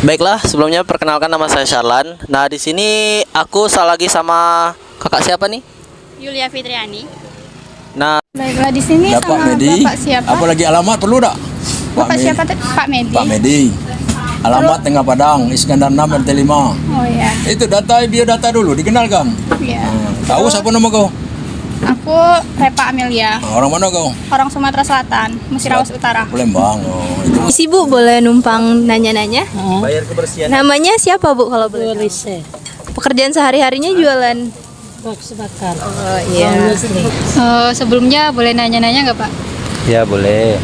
Baiklah, sebelumnya perkenalkan nama saya Syarlan. Nah, di sini aku lagi sama kakak siapa nih? Yulia Fitriani. Nah, Baiklah, di sini Ya, Pak sama Medi. Bapak siapa? Apalagi alamat perlu tak? Bapak siapa? Pak Medi. Pak Medi. Alamat Tengah Padang, Iskandar 6 RT 5. Oh ya. Itu data biodata dulu dikenalkan. Iya. Tahu siapa nama kau? Aku Repa Amelia, Orang mana kau? orang Sumatera Selatan, Musirawas Utara. Palembang. Oh, itu. Si Bu boleh numpang nanya-nanya? bayar kebersihan. Namanya siapa Bu kalau boleh? Lise, Pekerjaan sehari-harinya jualan. box bakar. Oh iya. Sebelumnya boleh nanya-nanya nggak Pak? Ya boleh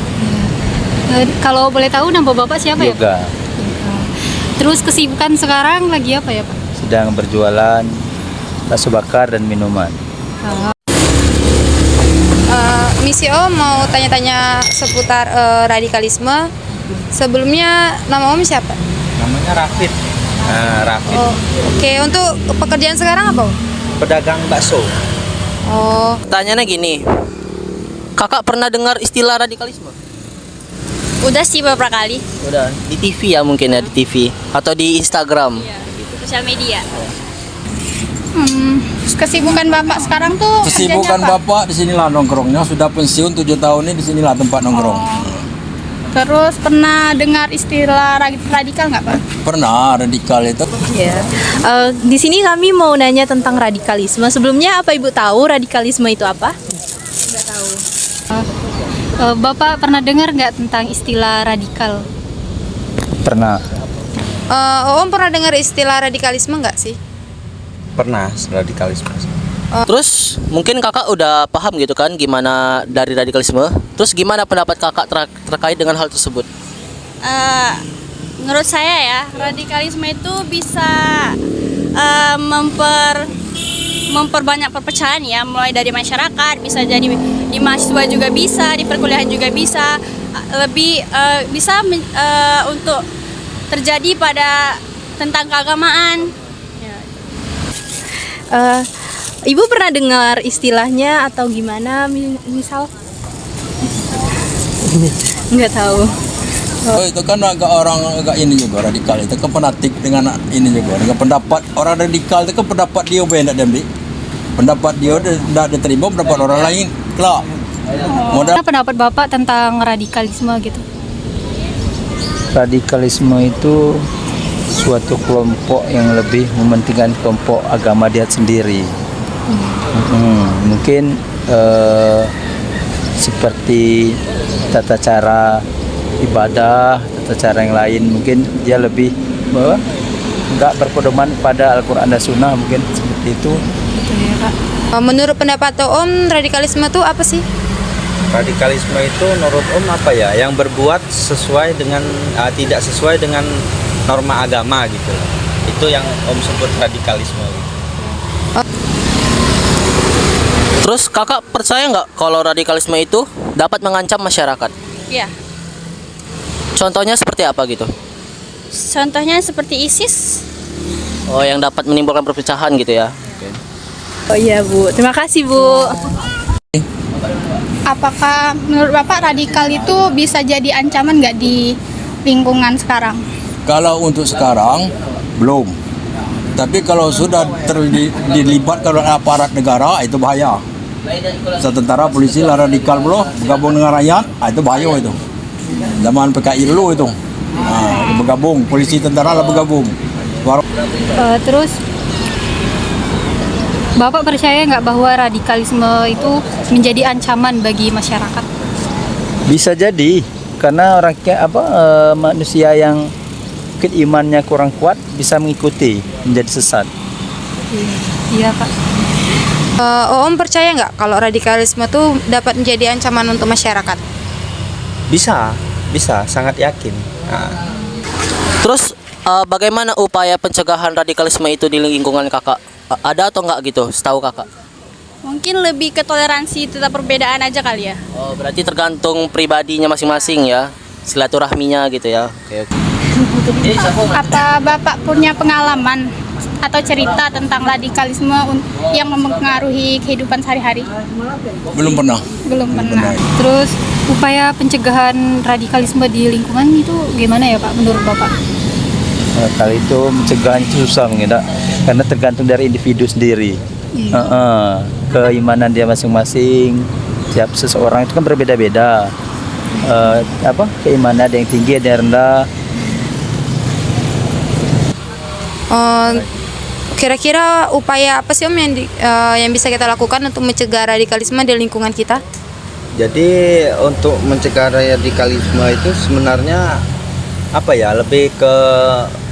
Kalau boleh tahu nama Bapak siapa ya Pak? juga. Terus kesibukan sekarang lagi apa ya Pak? Sedang berjualan bakso bakar dan minuman. Misi Om mau tanya-tanya seputar radikalisme. Sebelumnya nama Om siapa? Namanya Rafid. Nah, Rafid. Oh, oke. Untuk pekerjaan sekarang apa Om? Pedagang bakso. Oh, Pertanyaannya gini. Kakak pernah dengar istilah radikalisme? Udah sih beberapa kali. Udah, di TV ya mungkin ya, di TV atau di Instagram. Sosial media. Kesibukan Bapak sekarang tuh Kesibukan kerjanya apa? Bapak di sinilah nongkrongnya. Sudah pensiun 7 tahun ini di sinilah tempat nongkrong. Terus pernah dengar istilah radikal nggak Pak? Pernah radikal itu. Ya. Di sini kami mau nanya tentang radikalisme. Sebelumnya apa Ibu tahu radikalisme itu apa? Bapak pernah dengar nggak tentang istilah radikal? Pernah. Om pernah dengar istilah radikalisme nggak sih? Pernah radikalisme. Terus mungkin kakak udah paham gitu kan gimana dari radikalisme. Terus gimana pendapat kakak terkait dengan hal tersebut? Menurut saya ya, radikalisme itu bisa memperbanyak perpecahan ya, mulai dari masyarakat, bisa jadi di mahasiswa juga bisa, di perkuliahan juga bisa, lebih bisa untuk terjadi pada tentang keagamaan. Ibu pernah dengar istilahnya atau gimana? Misal? Nggak tahu. Oh, itu kan agak ini juga radikal. Itu kan fanatik dengan ini juga. Dengan pendapat orang radikal itu kan pendapat dia yang tidak diambil. Pendapat dia tidak diterima, pendapat orang lain kelak. Modal Apa pendapat Bapak tentang radikalisme gitu? Radikalisme itu suatu kelompok yang lebih mementingkan kelompok agama dia sendiri. Mungkin seperti tata cara ibadah, tata cara yang lain, mungkin dia lebih nggak berpedoman pada Al-Quran dan Sunnah, mungkin seperti itu. Menurut pendapat Om, radikalisme itu apa sih? Radikalisme itu menurut Om apa ya? Yang berbuat sesuai dengan tidak sesuai dengan norma agama gitu loh. Itu yang Om sebut radikalisme. Terus kakak percaya nggak kalau radikalisme itu dapat mengancam masyarakat? Iya. Contohnya seperti apa gitu? Contohnya seperti ISIS. Oh, yang dapat menimbulkan perpecahan gitu ya? Oh iya Bu, terima kasih Bu. Apakah menurut Bapak radikal itu bisa jadi ancaman nggak di lingkungan sekarang? kalau untuk sekarang belum. Tapi kalau sudah dilibatkan oleh aparat negara itu bahaya. Tentara, polisi lah radikal bro, bergabung dengan rakyat, itu bahaya itu. Zaman PKI dulu itu. Bergabung, polisi tentara lah bergabung. Terus Bapak percaya nggak bahwa radikalisme itu menjadi ancaman bagi masyarakat? Bisa jadi karena manusia yang mungkin imannya kurang kuat bisa mengikuti menjadi sesat. Iya Pak. Om percaya nggak kalau radikalisme itu dapat menjadi ancaman untuk masyarakat? Bisa, sangat yakin. Terus bagaimana upaya pencegahan radikalisme itu di lingkungan kakak? Ada atau enggak gitu, setahu kakak? Mungkin lebih ke toleransi tetap perbedaan aja kali ya. Oh, berarti tergantung pribadinya masing-masing ya, silaturahminya gitu ya. Oke. Apa Bapak punya pengalaman atau cerita tentang radikalisme yang mempengaruhi kehidupan sehari-hari? Belum pernah. Belum pernah. Terus upaya pencegahan radikalisme di lingkungan itu gimana ya Pak menurut Bapak? Kalau itu mencegahnya itu susah mungkin, Dak. Karena tergantung dari individu sendiri. Keimanan dia masing-masing. Tiap seseorang itu kan berbeda-beda. Keimanan ada yang tinggi, ada yang rendah. Kira-kira upaya apa sih Om yang bisa kita lakukan untuk mencegah radikalisme di lingkungan kita? Jadi untuk mencegah radikalisme itu sebenarnya lebih ke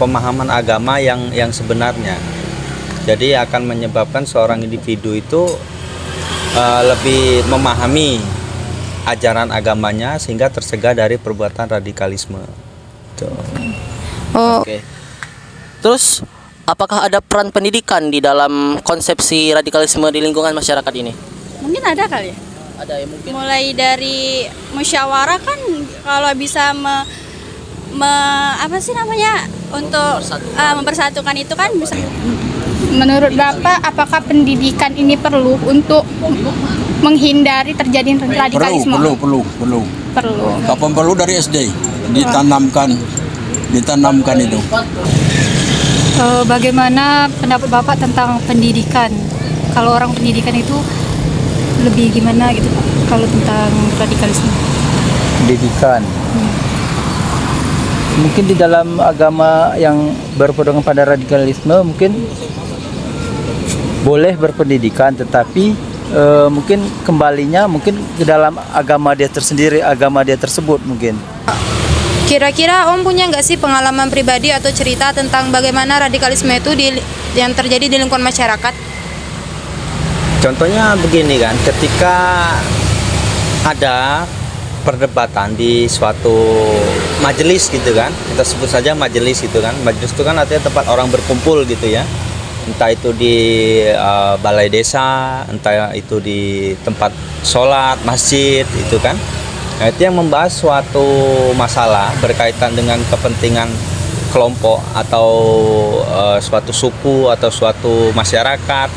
pemahaman agama yang sebenarnya. Jadi akan menyebabkan seorang individu itu lebih memahami ajaran agamanya sehingga tercegah dari perbuatan radikalisme. Tuh. Oke. Terus apakah ada peran pendidikan di dalam konsepsi radikalisme di lingkungan masyarakat ini? Mungkin ada kali ya. Ada ya mungkin. Mulai dari musyawarah kan, kalau bisa untuk mempersatukan itu kan bisa. Menurut Bapak, apakah pendidikan ini perlu untuk menghindari terjadi radikalisme? Perlu. Kapan perlu dari SD ditanamkan itu. Bagaimana pendapat Bapak tentang pendidikan? Kalau orang pendidikan itu lebih gimana gitu Pak? Kalau tentang radikalisme? Pendidikan. Mungkin di dalam agama yang berpedoman pada radikalisme mungkin boleh berpendidikan, tetapi mungkin kembalinya mungkin ke dalam agama dia tersendiri, agama dia tersebut mungkin. Kira-kira Om punya nggak sih pengalaman pribadi atau cerita tentang bagaimana radikalisme itu yang terjadi di lingkungan masyarakat? Contohnya begini kan, ketika ada perdebatan di suatu majelis gitu kan, kita sebut saja majelis gitu kan. Majelis itu kan artinya tempat orang berkumpul gitu ya. Entah itu di balai desa, entah itu di tempat sholat, masjid itu kan. Nah, itu yang membahas suatu masalah berkaitan dengan kepentingan kelompok atau suatu suku atau suatu masyarakat.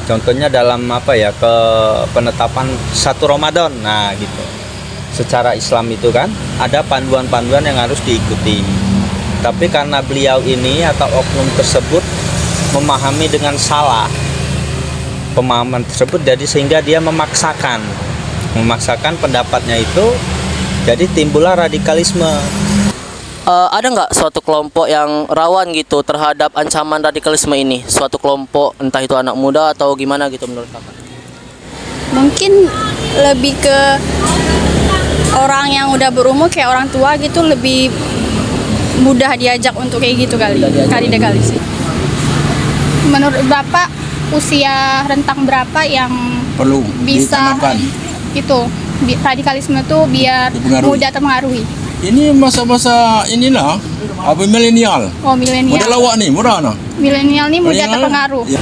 Contohnya dalam ke penetapan 1 Ramadan. Nah, gitu. Secara Islam itu kan ada panduan-panduan yang harus diikuti. Tapi karena beliau ini atau oknum tersebut memahami dengan salah pemahaman tersebut, jadi sehingga dia memaksakan pendapatnya itu, jadi timbullah radikalisme. Ada nggak suatu kelompok yang rawan gitu terhadap ancaman radikalisme ini? Suatu kelompok, entah itu anak muda atau gimana gitu menurut Kakak? Mungkin lebih ke orang yang udah berumur kayak orang tua gitu, lebih mudah diajak untuk kayak gitu kali sih. Menurut Bapak, usia rentang berapa yang Perlu bisa ditanamkan. Radikalisme itu biar mudah terpengaruhi? Ini masa-masa milenial. Oh, milenial. Mudah lawak nih, murah nah. Milenial ini mudah terpengaruh. Ya.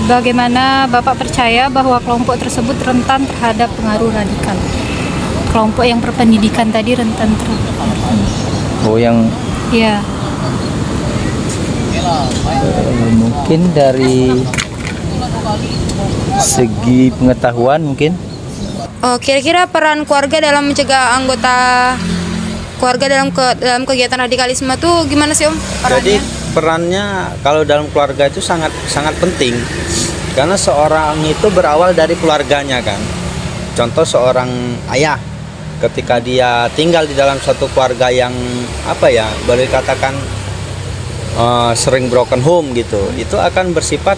Bagaimana Bapak percaya bahwa kelompok tersebut rentan terhadap pengaruh radikal? Kelompok yang berpendidikan tadi rentan terhadap ya. Mungkin dari segi pengetahuan mungkin. Kira-kira peran keluarga dalam mencegah anggota keluarga dalam kegiatan radikalisme tuh gimana sih Om? Jadi perannya kalau dalam keluarga itu sangat sangat penting, karena seorang itu berawal dari keluarganya kan. Contoh seorang ayah ketika dia tinggal di dalam satu keluarga yang boleh dikatakan sering broken home gitu, itu akan bersifat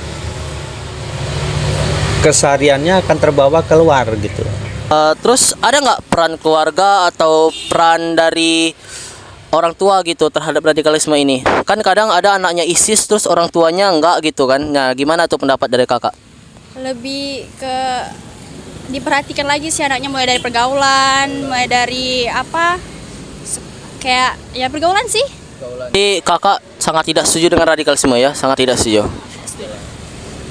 kesehariannya akan terbawa keluar gitu. Terus ada nggak peran keluarga atau peran dari orang tua gitu terhadap radikalisme ini? Kan kadang ada anaknya ISIS terus orang tuanya enggak gitu kan. Nah, gimana tuh pendapat dari Kakak? Lebih ke diperhatikan lagi sih anaknya, mulai dari pergaulan, mulai dari kayak ya pergaulan sih. Jadi Kakak sangat tidak setuju dengan radikalisme ya? Sangat tidak setuju.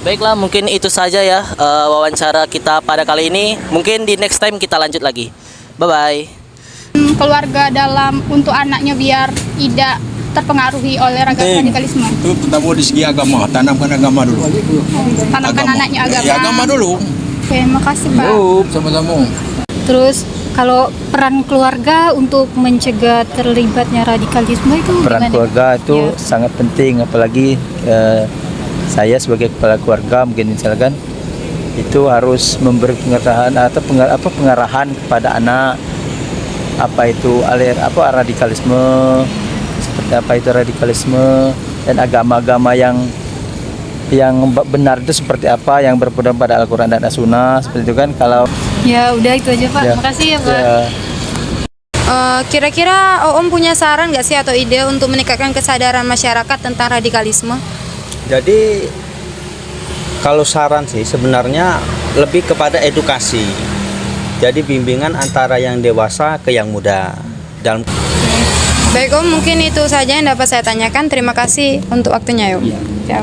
Baiklah, mungkin itu saja ya wawancara kita pada kali ini. Mungkin di next time kita lanjut lagi. Bye-bye. Keluarga untuk anaknya biar tidak terpengaruhi oleh radikalisme. Itu pertama di segi agama, tanamkan agama dulu. Tanamkan anaknya agama. Ya, agama dulu. Oke, makasih Pak. Sama-sama. Terus Kalau peran keluarga untuk mencegah terlibatnya radikalisme itu Peran gimana? keluarga itu Ya. sangat penting, apalagi saya sebagai kepala keluarga mungkin misalkan itu harus memberi pengarahan atau pengarahan kepada anak apa itu radikalisme, seperti apa itu radikalisme, dan agama-agama yang benar itu seperti apa, yang berpegang pada Al-Quran dan As-Sunnah, seperti itu kan. Kalau Ya udah itu aja Pak. Ya. Makasih ya Pak. ya, Kira-kira Om punya saran nggak sih atau ide untuk meningkatkan kesadaran masyarakat tentang radikalisme? Jadi kalau saran sih sebenarnya lebih kepada edukasi. Jadi bimbingan antara yang dewasa ke yang muda. Dalam Baik Om, mungkin itu saja yang dapat saya tanyakan. Terima kasih untuk waktunya Om. Ya.